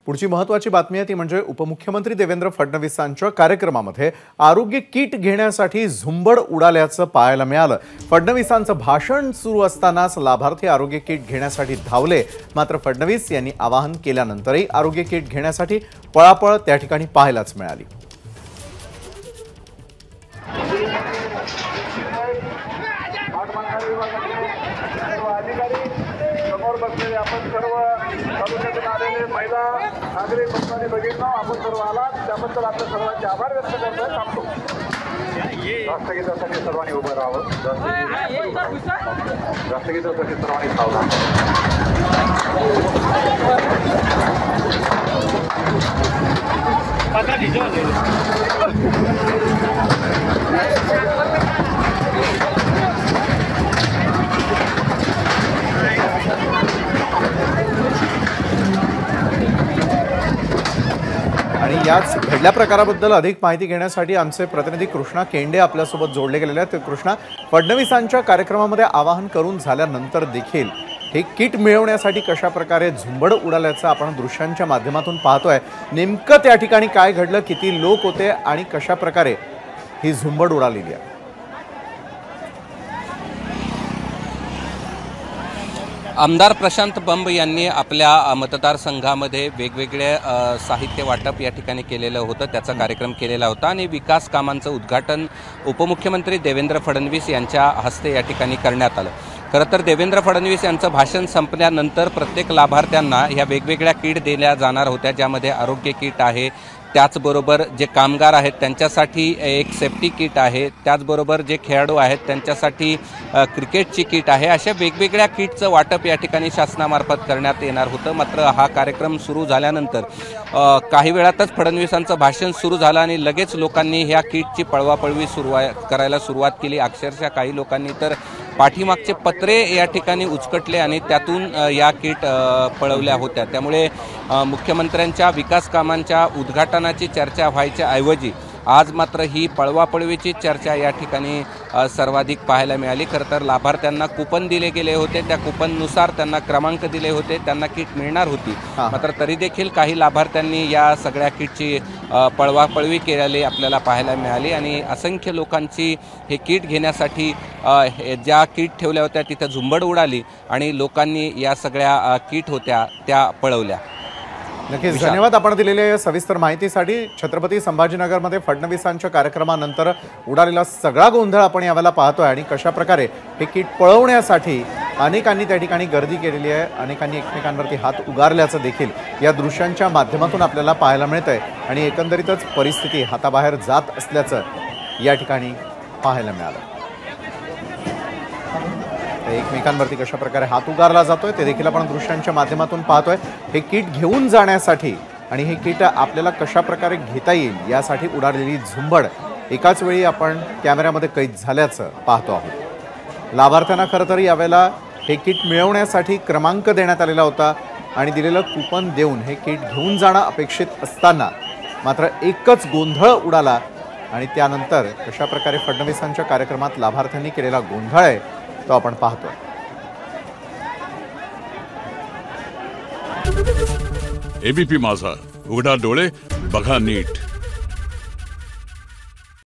पुढची महत्त्वाची बातमी आहे ती म्हणजे उपमुख्यमंत्री देवेंद्र फडणवीसांच्या कार्यक्रमामध्ये आरोग्य किट घेण्यासाठी झुंबड उडाल्याचं पाहायला मिळालं। फडणवीसांचं भाषण सुरू असतानाच लाभार्थी आरोग्य किट घेण्यासाठी धावले, मात्र फडणवीस यांनी आवाहन केल्यानंतरही आरोग्य किट घेण्यासाठी पळापळ त्या ठिकाणी पाहायलाच मिळाली। आपण सर्व तालुक्यातून आलेले महिला नागरिक बंधूंनी बघितलं, आपण सर्व आलात त्याबद्दल आपल्या सर्वांचे आभार व्यक्त करतोय। थांबतो राष्ट्रगीतासाठी सर्वांनी उभं राहावं। राष्ट्रगीतासाठी सर्वांनी थांबा। आणि याच घडल्या प्रकाराबद्दल अधिक माहिती घेण्यासाठी आमचे प्रतिनिधी कृष्णा केंडे आपल्यासोबत जोडले गेलेले आहेत। कृष्णा, फडणवीसांच्या कार्यक्रमामध्ये आवाहन करून झाल्यानंतर देखील हे किट मिळवण्यासाठी कशा प्रकारे झुंबड उडाल्याचं आपण दृश्यांच्या माध्यमातून पाहतोय। नेमकं त्या ठिकाणी काय घडलं, किती लोक होते आणि कशा प्रकारे ही झुंबड उडालेली आहे? आमदार प्रशांत बंब यांनी आपल्या मतदारसंघामध्ये वेगवेगळे साहित्य वाटप या ठिकाणी केलेलं होतं, त्याचा कार्यक्रम केलेला होता आणि विकास कामांचं उद्घाटन उपमुख्यमंत्री देवेंद्र फडणवीस यांच्या हस्ते या ठिकाणी करण्यात आलं। खरं तर देवेंद्र फडणवीस यांचं भाषण संपल्यानंतर प्रत्येक लाभार्थ्यांना ह्या वेगवेगळ्या किट दिल्या जाणार होत्या, ज्यामध्ये आरोग्य किट आहे, त्याचबरोबर जे कामगार आहेत त्यांच्यासाठी एक सेफ्टी किट आहे, त्याचबरोबर जे खेळाडू आहेत त्यांच्यासाठी क्रिकेटची किट आहे। अशा वेगवेगळ्या किटचं वाटप या ठिकाणी शासनामार्फत करण्यात येणार होतं। मात्र हा कार्यक्रम सुरू झाल्यानंतर काही वेळातच फडणवीसांचं भाषण सुरू झालं आणि लगेच लोकांनी ह्या किटची पळवापळवी करायला सुरुवात केली। अक्षरशः काही लोकांनी तर पाठीमागचे पत्रे या ठिकाणी उचकटले आणि त्यातून या किट पळवल्या होत्या। त्यामुळे मुख्यमंत्र्यांच्या विकास कामांच्या उद्घाटनाची चर्चा व्हायच्या ऐवजी आज मात्र ही पळवापळवीची चर्चा या ठिकाणी सर्वाधिक पाहायला मिळाली। खरं तर लाभार्थ्यांना कुपन दिले गेले होते, त्या कुपननुसार त्यांना क्रमांक दिले होते, त्यांना किट मिळणार होती। मात्र तरी देखील काही लाभार्थ्यांनी या सगळ्या किटची पळवापळवी केलेली आपल्याला पाहायला मिळाली आणि असंख्य लोकांची हे किट घेण्यासाठी ज्या किट ठेवल्या होत्या तिथे झुंबड उडाली आणि लोकांनी या सगळ्या किट होत्या त्या पळवल्या। नक्कीच धन्यवाद आपण दिलेल्या सविस्तर माहितीसाठी। छत्रपती संभाजीनगरमध्ये फडणवीसांच्या कार्यक्रमानंतर उडालेला सगळा गोंधळ आपण यावेळेला पाहतोय आणि कशा प्रकारे हे किट पळवण्यासाठी अनेकांनी त्या ठिकाणी गर्दी केलेली आहे, अनेकांनी एकमेकांवरती हात उगारल्याचं देखील या दृश्यांच्या माध्यमातून आपल्याला पाहायला मिळतंय आणि एकंदरीतच परिस्थिती हाताबाहेर जात असल्याचं या ठिकाणी पाहायला मिळालं। एकमेकांवरती कशा प्रकारे हात उगारला जातोय ते देखील आपण दृश्यांच्या माध्यमातून पाहतोय। हे किट घेऊन जाण्यासाठी आणि हे किट आपल्याला कशा प्रकारे घेता येईल यासाठी उडालेली झुंबड एकाच वेळी आपण कॅमेऱ्यामध्ये कैद झाल्याचं पाहतो आहोत। लाभार्थ्यांना खरं तर यावेळेला हे किट मिळवण्यासाठी क्रमांक देण्यात आलेला होता आणि दिलेलं कुपन देऊन हे किट घेऊन जाणं अपेक्षित असताना मात्र एकच गोंधळ उडाला आणि त्यानंतर कशा प्रकारे फडणवीसांच्या कार्यक्रमात लाभार्थ्यांनी केलेला गोंधळ आहे तो आपण पाहतोय। एबीपी माझा, उघडा डोळे बघा नीट।